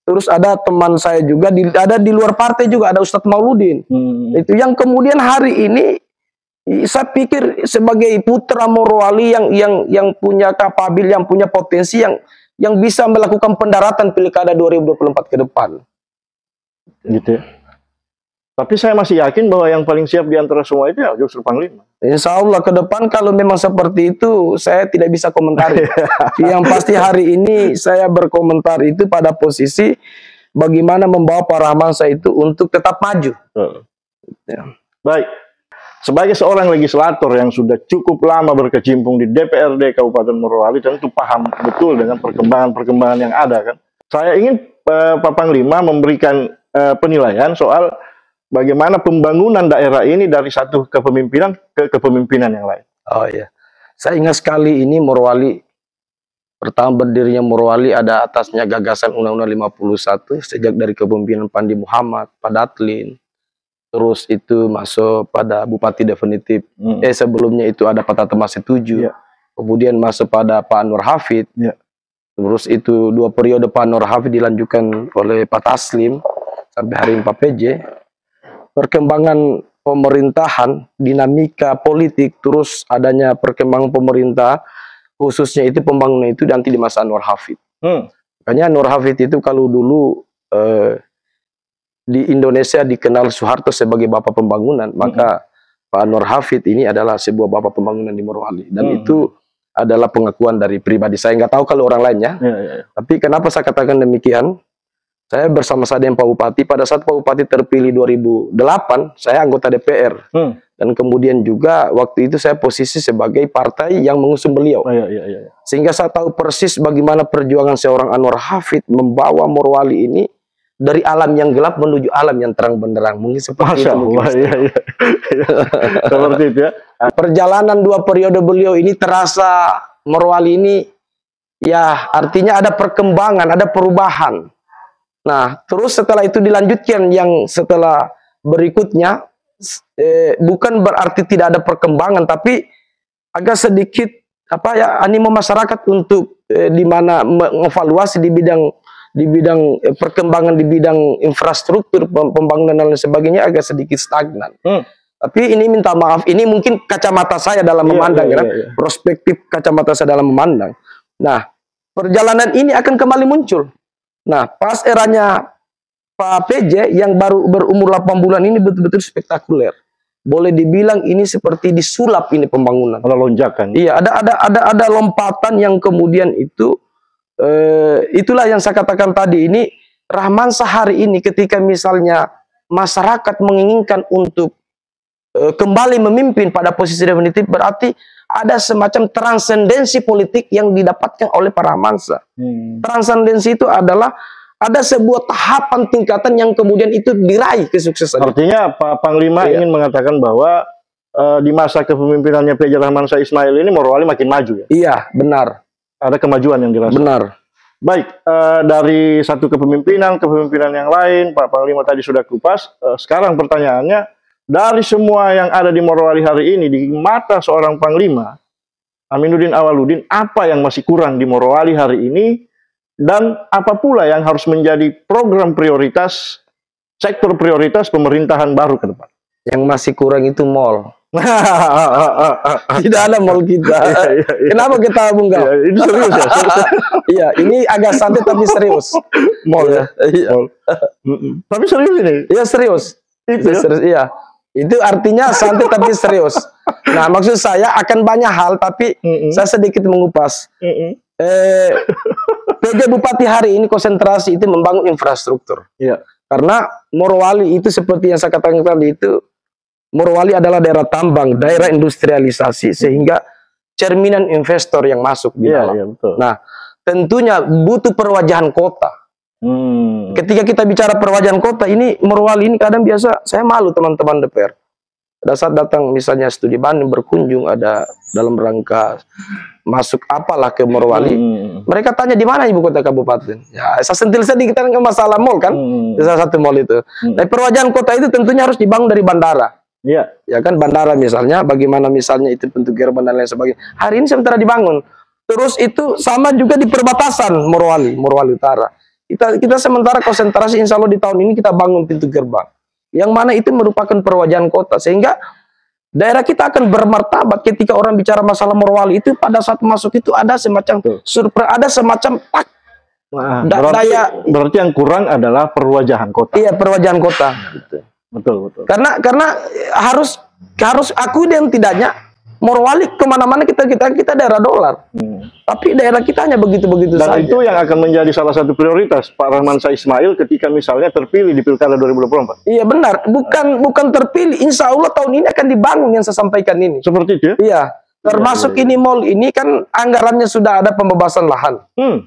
Terus ada teman saya juga ada di luar partai juga ada Ustadz Mauludin. Itu yang kemudian hari ini saya pikir sebagai putra Morowali yang punya kapabil, yang punya potensi, yang bisa melakukan pendaratan pilkada 2024 ke depan. Gitu ya. Tapi saya masih yakin bahwa yang paling siap di antara semua itu ya justru Panglima. Insya Allah ke depan kalau memang seperti itu saya tidak bisa komentari. Yang pasti hari ini saya berkomentar itu pada posisi bagaimana membawa Pak Rahman Syah itu untuk tetap maju. Ya. Baik, sebagai seorang legislator yang sudah cukup lama berkecimpung di DPRD Kabupaten Morowali, tentu paham betul dengan perkembangan-perkembangan yang ada kan. Saya ingin Pak Panglima memberikan penilaian soal bagaimana pembangunan daerah ini dari satu kepemimpinan ke kepemimpinan yang lain. Oh iya, saya ingat sekali ini Morowali, pertama berdirinya Morowali ada atasnya gagasan Undang-Undang 51 sejak dari kepemimpinan Pandi Muhammad, Pak Datlin. Terus itu masuk pada Bupati definitif. Sebelumnya itu ada Pak Tata Masih 7. Kemudian masuk pada Pak Anwar Hafid. Terus itu 2 periode Pak Anwar Hafid dilanjutkan oleh Pak Taslim sampai hari ini Pak PJ. Perkembangan pemerintahan, dinamika politik, terus adanya perkembangan pemerintah, khususnya itu pembangunan itu nanti di masa Anwar Hafid. Makanya Anwar Hafid itu kalau dulu di Indonesia dikenal Soeharto sebagai bapak pembangunan, maka Pak Anwar Hafid ini adalah sebuah bapak pembangunan di Morowali. Dan itu adalah pengakuan dari pribadi saya, nggak tahu kalau orang lainnya. Tapi kenapa saya katakan demikian? Saya bersama-sama dengan Pak Bupati, pada saat Pak Bupati terpilih 2008, saya anggota DPR. Dan kemudian juga waktu itu saya posisi sebagai partai yang mengusung beliau. Sehingga saya tahu persis bagaimana perjuangan seorang Anwar Hafid membawa Morowali ini dari alam yang gelap menuju alam yang terang benderang. Mungkin seperti itu. Seperti itu ya. Perjalanan 2 periode beliau ini terasa Morowali ini ya artinya ada perkembangan, ada perubahan. Nah, terus setelah itu dilanjutkan yang setelah berikutnya, bukan berarti tidak ada perkembangan, tapi agak sedikit animo masyarakat untuk di mana mengevaluasi di bidang perkembangan di bidang infrastruktur, pembangunan dan lain sebagainya agak sedikit stagnan. Tapi ini minta maaf, ini mungkin kacamata saya dalam memandang, perspektif kacamata saya dalam memandang. Nah, perjalanan ini akan kembali muncul. Nah, pas eranya Pak PJ yang baru berumur 8 bulan ini betul-betul spektakuler. boleh dibilang ini seperti disulap ini pembangunan. Ada lonjakan. Iya, ada lompatan yang kemudian itu itulah yang saya katakan tadi, ini Rahmansyah hari ini ketika misalnya masyarakat menginginkan untuk kembali memimpin pada posisi definitif, berarti ada semacam transendensi politik yang didapatkan oleh para Rahmansyah. Transendensi itu adalah ada sebuah tahapan tingkatan yang kemudian itu diraih kesuksesan. Artinya Pak Panglima ingin mengatakan bahwa di masa kepemimpinannya PJ Rahmansyah Ismail ini Morowali makin maju ya? Iya, benar. Ada kemajuan yang dirasakan. Benar. Baik, dari satu kepemimpinan yang lain, Pak Panglima tadi sudah kupas. Sekarang pertanyaannya, dari semua yang ada di Morowali hari ini, di mata seorang Panglima, Aminuddin Awaludin, apa yang masih kurang di Morowali hari ini, dan apa pula yang harus menjadi program prioritas, sektor prioritas pemerintahan baru ke depan? Yang masih kurang itu mall. Tidak ada mall kita. Kenapa kita bungkam? Ini serius ya? Iya, ini agak santai tapi serius. Mall ya? Tapi serius ini? Iya serius. Itu serius, iya. Itu artinya santai tapi serius. Nah, maksud saya akan banyak hal, tapi saya sedikit mengupas. PJ Bupati hari ini konsentrasi itu membangun infrastruktur. Iya. Karena Morowali itu seperti yang saya katakan tadi itu, Morowali adalah daerah tambang, daerah industrialisasi, sehingga cerminan investor yang masuk di dalam. Iya, betul. Nah, tentunya butuh perwajahan kota. Ketika kita bicara perwajahan kota, ini Morowali ini kadang biasa, saya malu teman-teman DPR. Pada saat datang misalnya studi banding berkunjung, ada dalam rangka masuk apalah ke Morowali, mereka tanya di mana ibu kota kabupaten. Ya, saya sentil sedikit kan masalah mall kan, salah satu mall itu. Nah, perwajahan kota itu tentunya harus dibangun dari bandara. Iya, ya kan, bandara misalnya, bagaimana misalnya itu bentuk gerbang dan lain sebagainya. Hari ini sementara dibangun. Terus itu sama juga di perbatasan Morowali Utara. Kita sementara konsentrasi, insya Allah di tahun ini kita bangun pintu gerbang. Yang mana itu merupakan perwajahan kota, sehingga daerah kita akan bermartabat ketika orang bicara masalah Morowali itu pada saat masuk itu ada semacam surprise, ada semacam berarti yang kurang adalah perwajahan kota. Iya, perwajahan kota. Betul. Karena harus aku dan tidaknya Morowali kemana-mana kita daerah dolar. Tapi daerah kita hanya begitu-begitu saja. Dan itu yang akan menjadi salah satu prioritas Pak Rahmansyah Ismail ketika misalnya terpilih di Pilkada 2024. Iya benar, bukan terpilih. Insya Allah tahun ini akan dibangun yang saya sampaikan ini. Seperti itu ya? Iya. Termasuk ini mall ini kan anggarannya sudah ada pembebasan lahan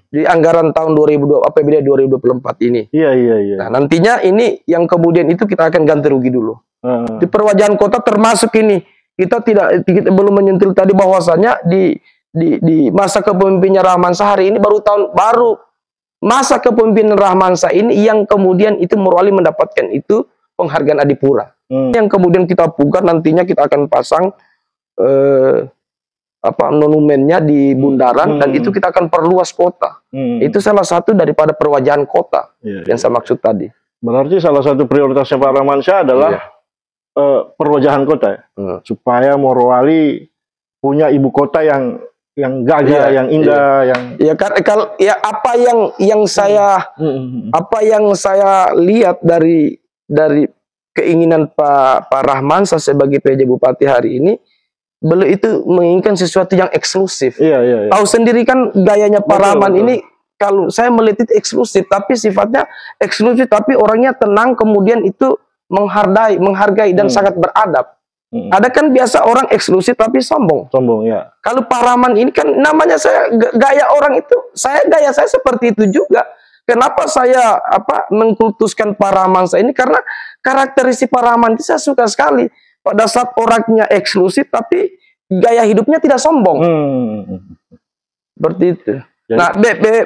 di anggaran tahun APBD 2024 ini. Iya. Nah, nantinya ini yang kemudian itu kita akan ganti rugi dulu. Di perwajahan kota termasuk ini kita belum menyentuh tadi bahwasanya di masa kepemimpinan Rahmansyah hari ini baru masa kepemimpinan Rahmansyah ini yang kemudian itu Morowali mendapatkan itu penghargaan Adipura. Yang kemudian kita pugar nantinya kita akan pasang monumennya di bundaran dan itu kita akan perluas kota. Itu salah satu daripada perwajahan kota yang saya maksud tadi. Berarti salah satu prioritasnya Pak Rahmansyah adalah perwajahan kota ya? Supaya Morowali punya ibu kota yang gagah, yang indah, yang apa yang saya lihat dari keinginan Pak Rahmansyah sebagai PJ Bupati hari ini, beliau itu menginginkan sesuatu yang eksklusif. Iya. Tahu sendiri kan gayanya Pak Rahman ini, kalau saya melihat itu eksklusif, tapi sifatnya eksklusif, tapi orangnya tenang, kemudian itu menghargai dan sangat beradab. Ada kan biasa orang eksklusif tapi sombong. Sombong ya. Kalau Pak Rahman ini kan namanya gaya orang itu, gaya saya seperti itu juga. Kenapa saya mengkultuskan Pak Rahmansyah ini? Karena karakteristik Pak Rahman itu saya suka sekali. Pada saat orangnya eksklusif tapi gaya hidupnya tidak sombong. Seperti itu. Jadi, nah,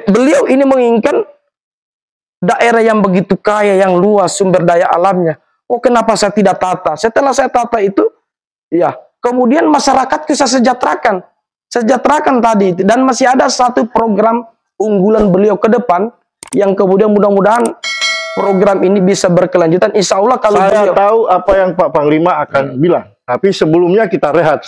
beliau ini menginginkan daerah yang begitu kaya, yang luas sumber daya alamnya. Oh, kenapa saya tidak tata? Setelah saya tata itu, ya, kemudian masyarakat bisa sejahterakan tadi. Dan masih ada satu program unggulan beliau ke depan yang kemudian mudah-mudahan program ini bisa berkelanjutan. Insya Allah kalau saya tahu apa yang Pak Panglima akan bilang. Tapi sebelumnya kita rehat.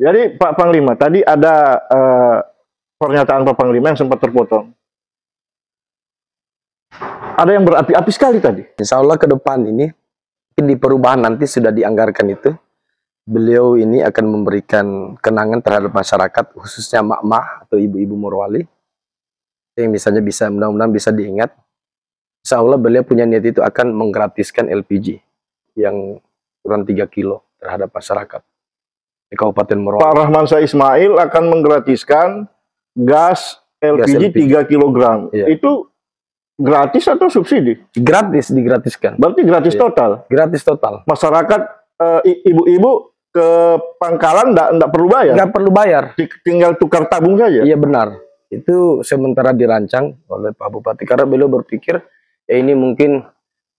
Jadi Pak Panglima, tadi ada pernyataan Pak Panglima yang sempat terpotong. Ada yang berapi-api sekali tadi. Insya Allah ke depan ini, di perubahan nanti sudah dianggarkan itu, beliau ini akan memberikan kenangan terhadap masyarakat, khususnya mak-mak atau ibu-ibu Morowali, yang misalnya bisa, mudah-mudahan bisa diingat. Insya Allah beliau punya niat itu akan menggratiskan LPG yang kurang 3 kilo terhadap masyarakat di Kabupaten Morowali. Pak Rahmansyah Ismail akan menggratiskan gas LPG 3 kg. Iya. Itu gratis atau subsidi? Gratis, digratiskan. Berarti gratis Iya. total? Gratis total. Masyarakat, ibu-ibu ke pangkalan enggak perlu bayar? Nggak perlu bayar. Tinggal tukar tabung saja? Iya benar. Itu sementara dirancang oleh Pak Bupati. Karena beliau berpikir, ya ini mungkin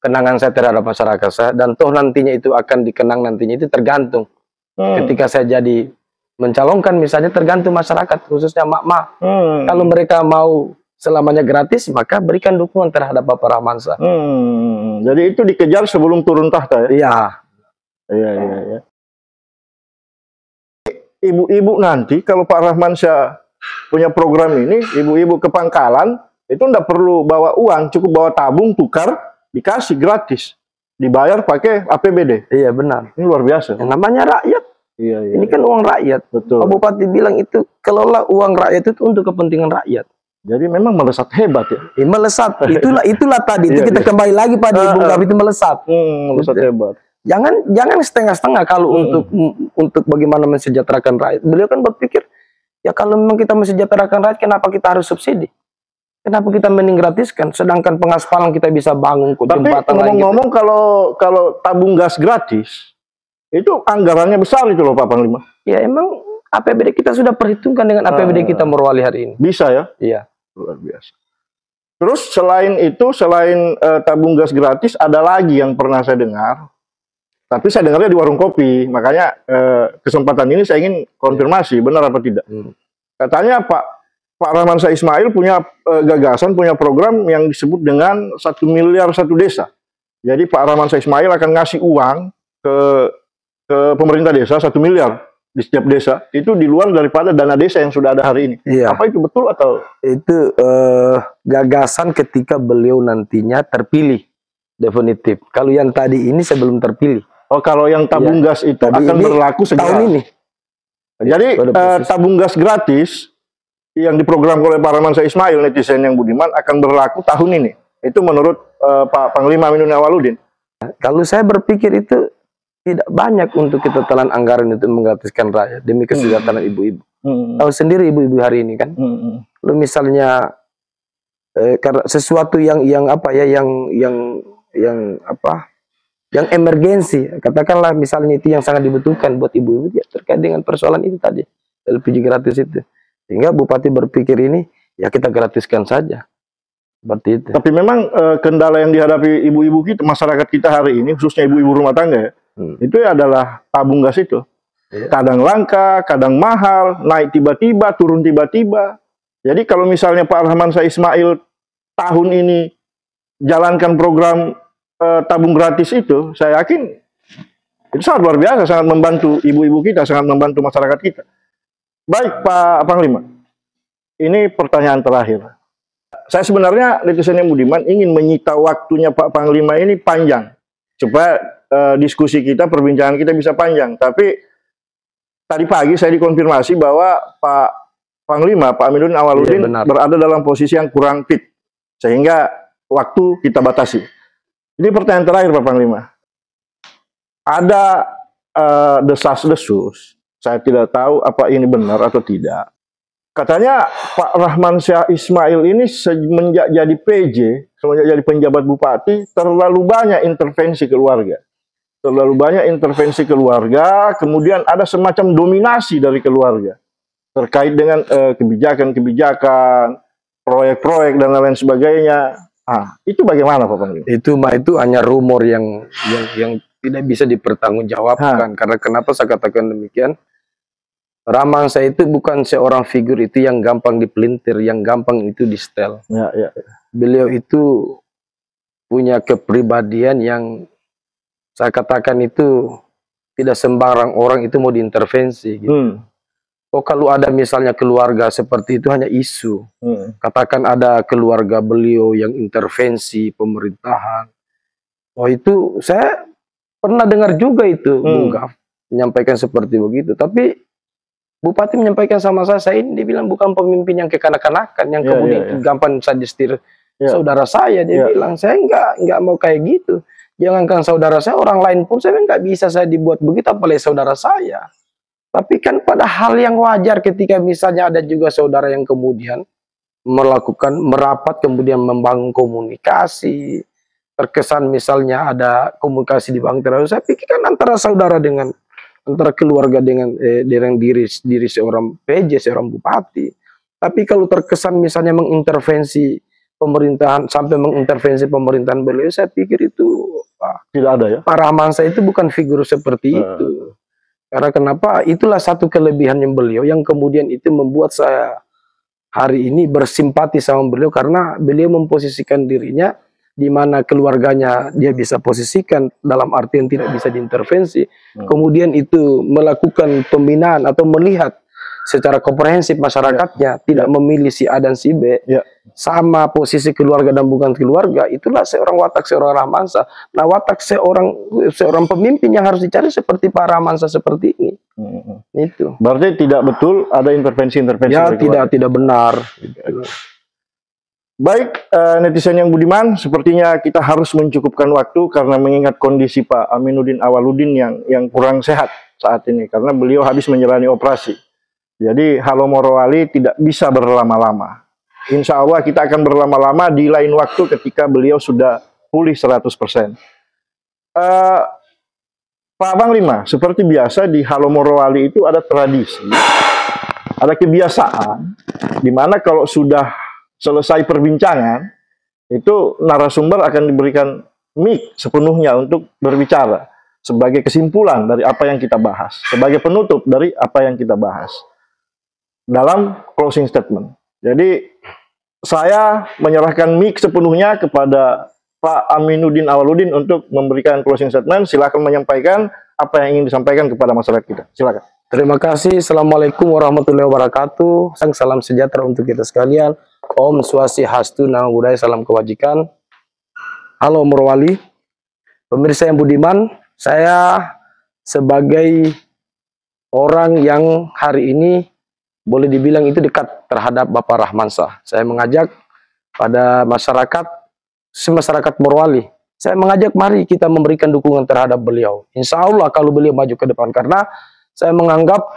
kenangan saya terhadap masyarakat saya. Dan toh nantinya itu akan dikenang nantinya itu tergantung. Ketika saya jadi mencalonkan misalnya tergantung masyarakat, khususnya mak-mak. Kalau mereka mau selamanya gratis, maka berikan dukungan terhadap Bapak Rahmansyah. Jadi itu dikejar sebelum turun tahta ya? Iya. Iya. Ibu-ibu nanti kalau Pak Rahmansyah punya program ini, ibu-ibu ke pangkalan, itu enggak perlu bawa uang, cukup bawa tabung, tukar, dikasih gratis. Dibayar pakai APBD. Iya benar. Ini luar biasa. Yang namanya rakyat. Iya. Ini kan uang rakyat. Betul. Pak Bupati bilang itu, kelola uang rakyat itu untuk kepentingan rakyat. Jadi memang melesat hebat ya. Melesat. Itulah tadi. Itu kita kembali lagi pada Ibu Gabi itu melesat. Melesat hebat. Jangan setengah-setengah kalau untuk bagaimana mensejahterakan rakyat. Beliau kan berpikir, ya kalau memang kita mensejahterakan rakyat, kenapa kita harus subsidi? Kenapa kita mending gratiskan? Sedangkan pengaspalan kita bisa bangun kok jembatan. Tapi ngomong-ngomong kalau tabung gas gratis, itu anggarannya besar itu loh Pak Panglima. Ya emang APBD kita sudah perhitungkan dengan APBD kita Morowali hari ini. Bisa ya? Iya. Luar biasa. Terus selain itu, selain tabung gas gratis, ada lagi yang pernah saya dengar. Tapi saya dengarnya di warung kopi. Makanya kesempatan ini saya ingin konfirmasi, benar apa tidak. Katanya Pak Rahmansyah Ismail punya gagasan, punya program yang disebut dengan 1 miliar 1 desa. Jadi Pak Rahmansyah Ismail akan ngasih uang ke pemerintah desa 1 miliar di setiap desa. Itu di luar daripada dana desa yang sudah ada hari ini. Iya. Apa itu betul atau? Itu gagasan ketika beliau nantinya terpilih definitif. Kalau yang tadi ini sebelum terpilih. Oh, kalau yang tabung gas itu akan berlaku segera. Tahun ini. Jadi tabung gas gratis yang diprogram oleh Pak Rahmansyah Ismail, netizen yang budiman, akan berlaku tahun ini. Itu menurut Pak Panglima Aminuddin Awaludin. Kalau saya berpikir itu tidak banyak untuk kita telan anggaran itu menggratiskan rakyat demi kesejahteraan ibu-ibu. Tahu sendiri ibu-ibu hari ini kan. Lalu misalnya karena sesuatu yang emergensi, katakanlah misalnya itu yang sangat dibutuhkan buat ibu-ibu ya, terkait dengan persoalan itu tadi, LPG gratis itu. Sehingga Bupati berpikir ini, ya kita gratiskan saja. Seperti itu. Tapi memang kendala yang dihadapi ibu-ibu kita, masyarakat kita hari ini, khususnya ibu-ibu rumah tangga ya, itu adalah tabung gas itu. Kadang langka, kadang mahal, naik tiba-tiba, turun tiba-tiba. Jadi kalau misalnya Pak Rahmansyah Ismail tahun ini jalankan program tabung gratis itu, saya yakin itu sangat luar biasa, sangat membantu ibu-ibu kita, sangat membantu masyarakat kita. Baik Pak Panglima, ini pertanyaan terakhir. Saya sebenarnya netizen yang budiman ingin menyita waktunya Pak Panglima ini panjang, supaya diskusi kita, perbincangan kita bisa panjang. Tapi tadi pagi saya dikonfirmasi bahwa Pak Panglima, Pak Aminuddin Awaludin berada dalam posisi yang kurang fit, sehingga waktu kita batasi. Ini pertanyaan terakhir Pak Panglima. Ada desas-desus, saya tidak tahu apa ini benar atau tidak. Katanya Pak Rahmansyah Ismail ini semenjak jadi PJ, semenjak jadi penjabat bupati, terlalu banyak intervensi keluarga. Terlalu banyak intervensi keluarga, kemudian ada semacam dominasi dari keluarga. Terkait dengan kebijakan-kebijakan, proyek-proyek, dan lain sebagainya. Itu bagaimana Pak Panglima? Itu hanya rumor yang tidak bisa dipertanggungjawabkan. Karena kenapa saya katakan demikian? Rahmansyah itu bukan seorang figur itu yang gampang dipelintir, yang gampang itu di-setel. Beliau itu punya kepribadian yang saya katakan itu tidak sembarang orang itu mau diintervensi. Gitu. oh kalau ada misalnya keluarga seperti itu hanya isu. Katakan ada keluarga beliau yang intervensi pemerintahan. Oh itu saya pernah dengar juga itu, Bung Gaf menyampaikan seperti begitu. Tapi Bupati menyampaikan sama saya ini dibilang bukan pemimpin yang kekanak-kanakan, yang kemudian gampang saja setir saudara saya. Dia bilang, saya nggak mau kayak gitu. Jangankan saudara saya, orang lain pun saya nggak bisa saya dibuat begitu, apalagi saudara saya. Tapi kan pada hal yang wajar ketika misalnya ada juga saudara yang kemudian melakukan merapat, kemudian membangun komunikasi, terkesan misalnya ada komunikasi di bank terus. Saya pikir kan antara saudara dengan antara keluarga dengan diri seorang PJ, seorang bupati. Tapi kalau terkesan misalnya mengintervensi pemerintahan sampai mengintervensi pemerintahan beliau, saya pikir itu tidak ada ya. Pak Rahmansyah itu bukan figur seperti itu. Karena kenapa? Itulah satu kelebihannya beliau yang kemudian itu membuat saya hari ini bersimpati sama beliau karena beliau memposisikan dirinya di mana keluarganya dia bisa posisikan dalam artian tidak bisa diintervensi. Kemudian itu melakukan pembinaan atau melihat secara komprehensif masyarakatnya, tidak memilih si A dan si B. Sama posisi keluarga dan bukan keluarga, itulah seorang watak seorang Rahmansyah. Nah, watak seorang pemimpin yang harus dicari seperti Pak Rahmansyah seperti ini. Itu. Berarti tidak betul ada intervensi-intervensi. Ya, tidak benar. Baik, netizen yang budiman, sepertinya kita harus mencukupkan waktu karena mengingat kondisi Pak Aminuddin Awaludin yang kurang sehat saat ini karena beliau habis menjalani operasi. Jadi Halo Morowali tidak bisa berlama-lama. Insya Allah kita akan berlama-lama di lain waktu ketika beliau sudah pulih 100%. Pak Panglima, seperti biasa di Halo Morowali itu ada tradisi, ada kebiasaan, di mana kalau sudah selesai perbincangan, itu narasumber akan diberikan mic sepenuhnya untuk berbicara sebagai kesimpulan dari apa yang kita bahas, sebagai penutup dari apa yang kita bahas dalam closing statement. Jadi saya menyerahkan mic sepenuhnya kepada Pak Aminuddin Awaludin untuk memberikan closing statement. Silakan menyampaikan apa yang ingin disampaikan kepada masyarakat kita. Silakan. Terima kasih. Assalamualaikum warahmatullahi wabarakatuh. Salam sejahtera untuk kita sekalian. Om Swastiastu, Namo Buddhaya, salam kebajikan. Halo Morowali, pemirsa yang budiman, saya sebagai orang yang hari ini boleh dibilang itu dekat terhadap Bapak Rahmansyah. Saya mengajak pada masyarakat Morowali, saya mengajak mari kita memberikan dukungan terhadap beliau. Insya Allah kalau beliau maju ke depan, karena saya menganggap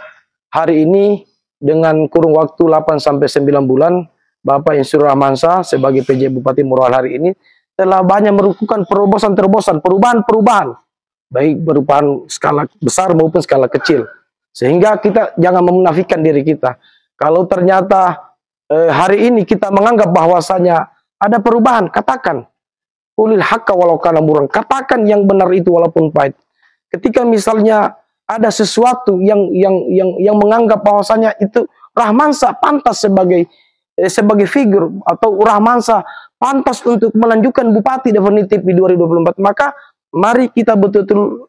hari ini dengan kurun waktu 8-9 bulan, Bapak Insur Rahmansyah sebagai PJ Bupati Morowali hari ini telah banyak melakukan terobosan-terobosan, perubahan-perubahan, baik perubahan skala besar maupun skala kecil. Sehingga kita jangan memunafikan diri kita. Kalau ternyata hari ini kita menganggap bahwasanya ada perubahan, katakan. Qulil haqqa walau kana murran. Katakan yang benar itu walaupun pahit. Ketika misalnya ada sesuatu yang menganggap bahwasanya itu Rahmansyah pantas sebagai figur atau Rahmansyah pantas untuk melanjutkan bupati definitif di 2024, maka mari kita betul-betul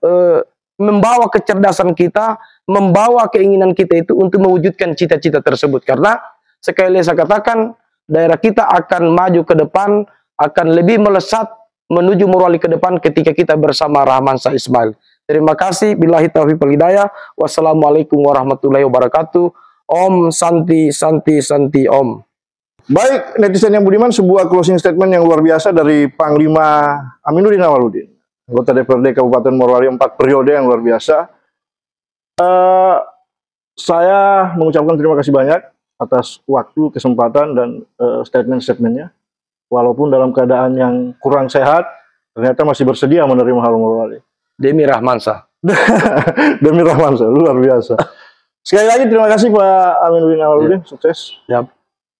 membawa kecerdasan kita, membawa keinginan kita itu untuk mewujudkan cita-cita tersebut. Karena sekali lagi saya katakan, daerah kita akan maju ke depan, akan lebih melesat menuju Morowali ke depan ketika kita bersama Rahmansyah Ismail. Terima kasih. Billahi taufiq wal hidayah. Wassalamualaikum warahmatullahi wabarakatuh. Om Santi Santi Santi Om. Baik, netizen yang budiman, sebuah closing statement yang luar biasa dari Panglima Aminuddin Awaludin, anggota DPRD Kabupaten Morowali 4 periode yang luar biasa. Saya mengucapkan terima kasih banyak atas waktu, kesempatan, dan statement-statementnya. Walaupun dalam keadaan yang kurang sehat, ternyata masih bersedia menerima Halo Morowali. Demi Rahmansyah. Demi Rahmansyah, luar biasa. Sekali lagi terima kasih Pak Aminuddin Awaludin, sukses. Yap.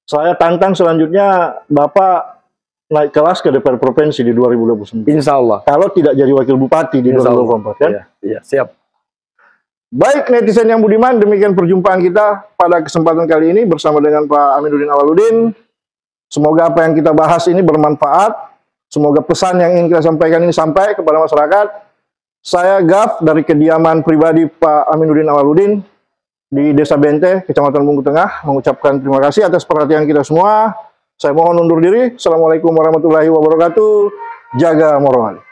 Saya tantang selanjutnya Bapak naik kelas ke DPR Provinsi di 2029. Insya Allah. Kalau tidak jadi wakil bupati di 2024, kan? Iya, siap. Baik, netizen yang budiman, demikian perjumpaan kita pada kesempatan kali ini bersama dengan Pak Aminuddin Awaludin. Semoga apa yang kita bahas ini bermanfaat. Semoga pesan yang ingin kita sampaikan ini sampai kepada masyarakat. Saya Gaf dari kediaman pribadi Pak Aminuddin Awaludin. di Desa Bente, Kecamatan Bungku Tengah, mengucapkan terima kasih atas perhatian kita semua. Saya mohon undur diri. Assalamualaikum warahmatullahi wabarakatuh. Jaga Morowali.